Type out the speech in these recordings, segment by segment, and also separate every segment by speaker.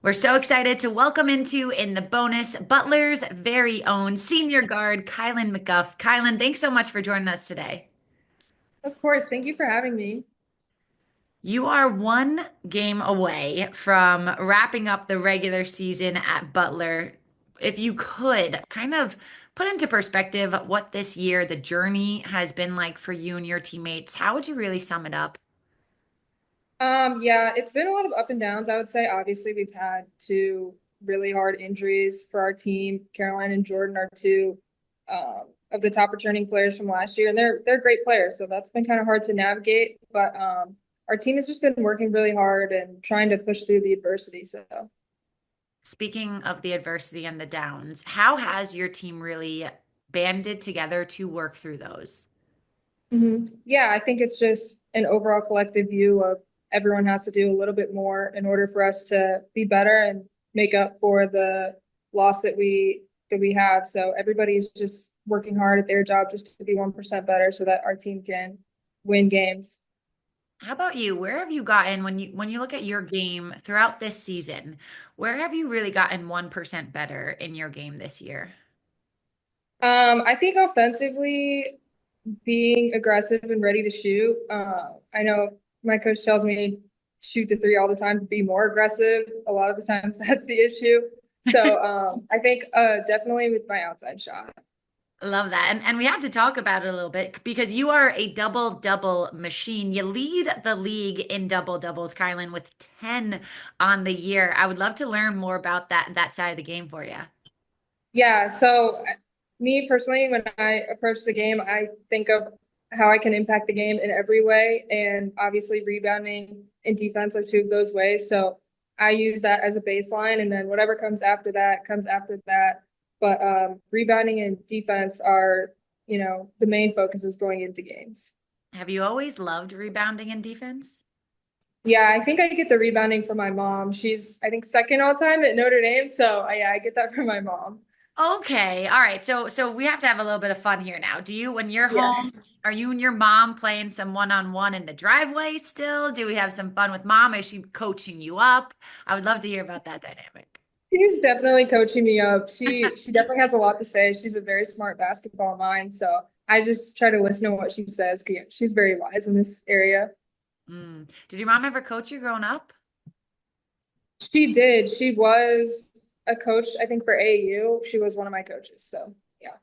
Speaker 1: We're so excited to welcome in the bonus Butler's very own senior guard, Kilyn McGuff. Kilyn, thanks so much for joining us today.
Speaker 2: Of course. Thank you for having me.
Speaker 1: You are one game away from wrapping up the regular season at Butler. If you could kind of put into perspective what this year, the journey has been like for you and your teammates, how would you really sum it up?
Speaker 2: Yeah, it's been a lot of up and downs, I would say. Obviously, we've had two really hard injuries for our team. Caroline and Jordan are two of the top returning players from last year, and they're great players. So that's been kind of hard to navigate. But our team has just been working really hard and trying to push through the adversity. So
Speaker 1: Speaking of the adversity and the downs, how has your team really banded together to work through those?
Speaker 2: yeah, I think it's just an overall collective view of everyone has to do a little bit more in order for us to be better and make up for the loss that we have. So everybody's just working hard at their job just to be 1% better so that our team can win games.
Speaker 1: How about you? Where have you gotten when you look at your game throughout this season, where have you really gotten 1% better in your game this year?
Speaker 2: I think offensively, being aggressive and ready to shoot. I know my coach tells me shoot the three all the time to be more aggressive. A lot of the times that's the issue. So I think definitely with my outside shot.
Speaker 1: Love that. And we have to talk about it a little bit because you are a double double machine. You lead the league in double doubles, Kylan, with 10 on the year. I would love to learn more about that side of the game for you.
Speaker 2: Yeah, so me personally, when I approach the game, I think of how I can impact the game in every way. And obviously, rebounding and defense are two of those ways. So I use that as a baseline. And then whatever comes after that comes after that. But rebounding and defense are, the main focus is going into games.
Speaker 1: Have you always loved rebounding and defense?
Speaker 2: Yeah, I think I get the rebounding from my mom. She's, I think, second all time at Notre Dame. So yeah, I get that from my mom.
Speaker 1: Okay. All right. So we have to have a little bit of fun here now. Do you, when you're
Speaker 2: Yeah.
Speaker 1: home, are you and your mom playing some one-on-one in the driveway still? Do we have some fun with mom? Is she coaching you up? I would love to hear about that dynamic.
Speaker 2: She's definitely coaching me up. She definitely has a lot to say. She's a very smart basketball mind, so I just try to listen to what she says. 'Cause, yeah, she's very wise in this area.
Speaker 1: Did your mom ever coach you growing up?
Speaker 2: She did. She was a coach, I think, for AAU. She was one of my coaches. So yeah.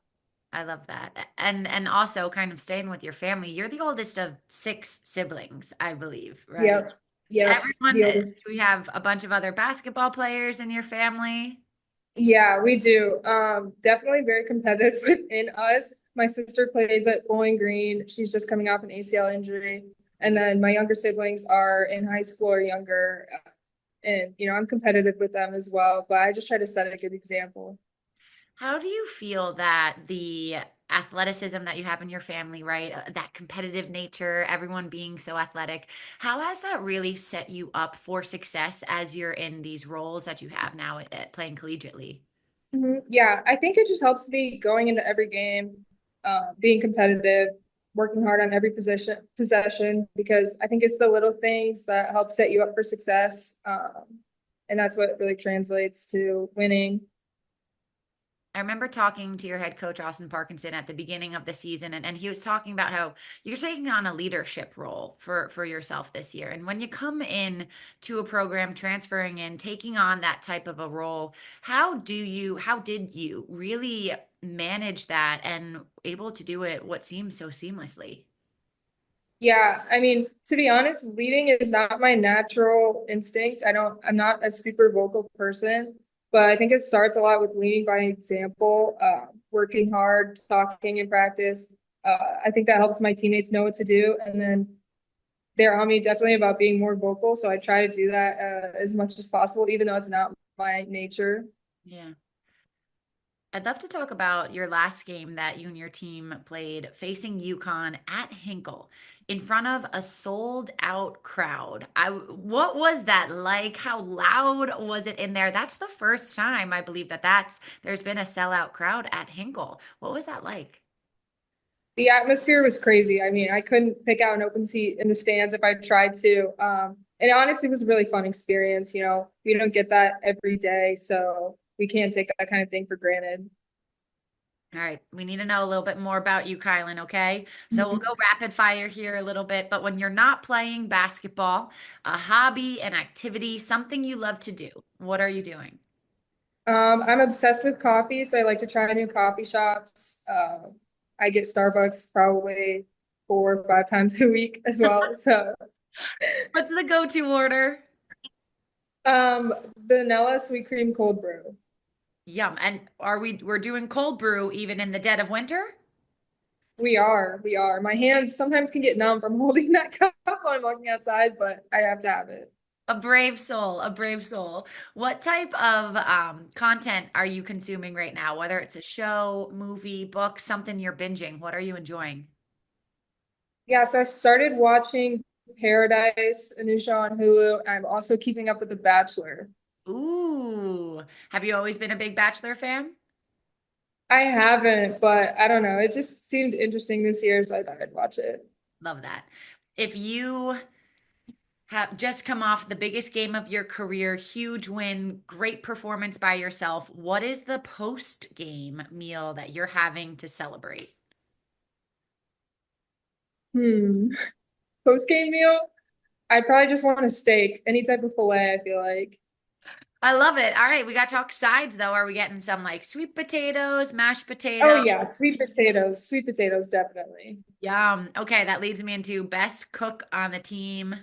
Speaker 1: I love that. And also kind of staying with your family. You're the oldest of six siblings, I believe, right?
Speaker 2: Yep. Yep.
Speaker 1: Everyone,
Speaker 2: The
Speaker 1: do
Speaker 2: oldest.
Speaker 1: we have a bunch of other basketball players in your family?
Speaker 2: Yeah, we do. Definitely very competitive within us. My sister plays at Bowling Green. She's just coming off an ACL injury. And then my younger siblings are in high school or younger. And, I'm competitive with them as well, but I just try to set a good example.
Speaker 1: How do you feel that the athleticism that you have in your family, right? That competitive nature, everyone being so athletic, how has that really set you up for success as you're in these roles that you have now at playing collegiately?
Speaker 2: Yeah, I think it just helps me going into every game, being competitive, working hard on every possession, because I think it's the little things that help set you up for success. And that's what really translates to winning.
Speaker 1: I remember talking to your head coach, Austin Parkinson, at the beginning of the season, and he was talking about how you're taking on a leadership role for yourself this year. And when you come in to a program, transferring in, taking on that type of a role, how did you really manage that and able to do it what seems so seamlessly?
Speaker 2: Yeah, I mean, to be honest, leading is not my natural instinct. I'm not a super vocal person, but I think it starts a lot with leading by example, working hard, talking in practice. I think that helps my teammates know what to do. And then they're on me definitely about being more vocal. So I try to do that as much as possible, even though it's not my nature.
Speaker 1: Yeah. I'd love to talk about your last game that you and your team played facing UConn at Hinkle in front of a sold out crowd. What was that like? How loud was it in there? That's the first time I believe there's been a sellout crowd at Hinkle. What was that like?
Speaker 2: The atmosphere was crazy. I mean, I couldn't pick out an open seat in the stands if I tried to. it honestly was a really fun experience. We don't get that every day, so we can't take that kind of thing for granted.
Speaker 1: All right, we need to know a little bit more about you, Kylan, okay? So we'll go rapid fire here a little bit, but when you're not playing basketball, a hobby, an activity, something you love to do, what are you doing?
Speaker 2: I'm obsessed with coffee, so I like to try new coffee shops. I get Starbucks probably 4 or 5 times a week as well. So,
Speaker 1: What's the go-to order?
Speaker 2: um, vanilla sweet cream cold brew.
Speaker 1: Yum. And we're doing cold brew even in the dead of winter?
Speaker 2: We are. My hands sometimes can get numb from holding that cup while I'm walking outside, but I have to have it.
Speaker 1: A brave soul, a brave soul. What type of content are you consuming right now? Whether it's a show, movie, book, something you're binging, what are you enjoying?
Speaker 2: Yeah, so I started watching Paradise, a new show on Hulu. I'm also keeping up with The Bachelor.
Speaker 1: Ooh, have you always been a big Bachelor fan?
Speaker 2: I haven't, but I don't know. It just seemed interesting this year, so I thought I'd watch it.
Speaker 1: Love that. If you have just come off the biggest game of your career, huge win, great performance by yourself, what is the post-game meal that you're having to celebrate?
Speaker 2: Hmm. Post-game meal? I'd probably just want a steak, any type of fillet, I feel like.
Speaker 1: I love it. All right, we got to talk sides though. Are we getting some like sweet potatoes, mashed
Speaker 2: Oh
Speaker 1: potato?
Speaker 2: yeah, sweet potatoes. Sweet potatoes, definitely.
Speaker 1: Yum. Okay, that leads me into best cook on the team.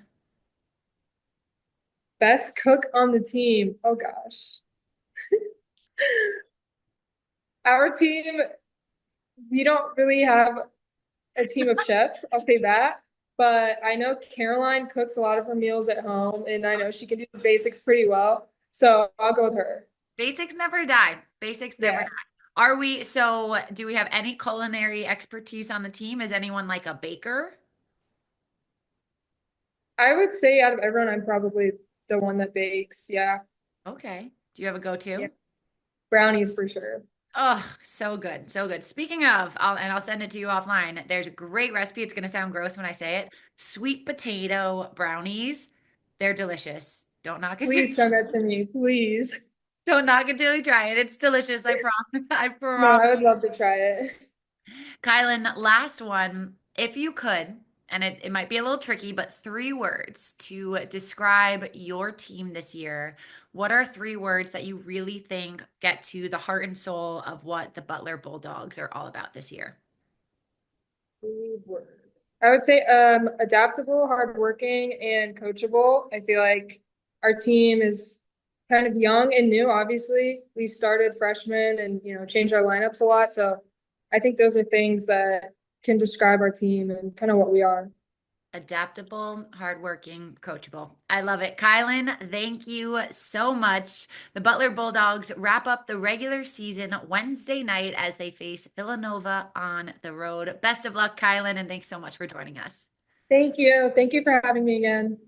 Speaker 2: Best cook on the team. Oh gosh. Our team, we don't really have a team of chefs, I'll say that. But I know Caroline cooks a lot of her meals at home, and I know she can do the basics pretty well. So I'll go with her.
Speaker 1: Basics never die. Basics never die.
Speaker 2: Yeah.
Speaker 1: Do we have any culinary expertise on the team? Is anyone like a baker?
Speaker 2: I would say out of everyone, I'm probably the one that bakes. Yeah.
Speaker 1: Okay. Do you have a
Speaker 2: Yeah.
Speaker 1: go-to?
Speaker 2: Brownies for sure.
Speaker 1: Oh, so good. So good. Speaking of, I'll send it to you offline. There's a great recipe. It's going to sound gross when I say it. Sweet potato brownies. They're delicious. Don't knock it.
Speaker 2: Please send that to me, please.
Speaker 1: Don't knock it till you try it. It's delicious. I promise. I
Speaker 2: No,
Speaker 1: promise.
Speaker 2: I would love to try it.
Speaker 1: Kylan, last one. If you could, and it might be a little tricky, but 3 words to describe your team this year. What are 3 words that you really think get to the heart and soul of what the Butler Bulldogs are all about this year?
Speaker 2: Word. I would say adaptable, hardworking, and coachable. I feel like our team is kind of young and new, obviously. We started freshmen and changed our lineups a lot. So I think those are things that can describe our team and kind of what we are.
Speaker 1: Adaptable, hardworking, coachable. I love it. Kylan, thank you so much. The Butler Bulldogs wrap up the regular season Wednesday night as they face Villanova on the road. Best of luck, Kylan, and thanks so much for joining us.
Speaker 2: Thank you. Thank you for having me again.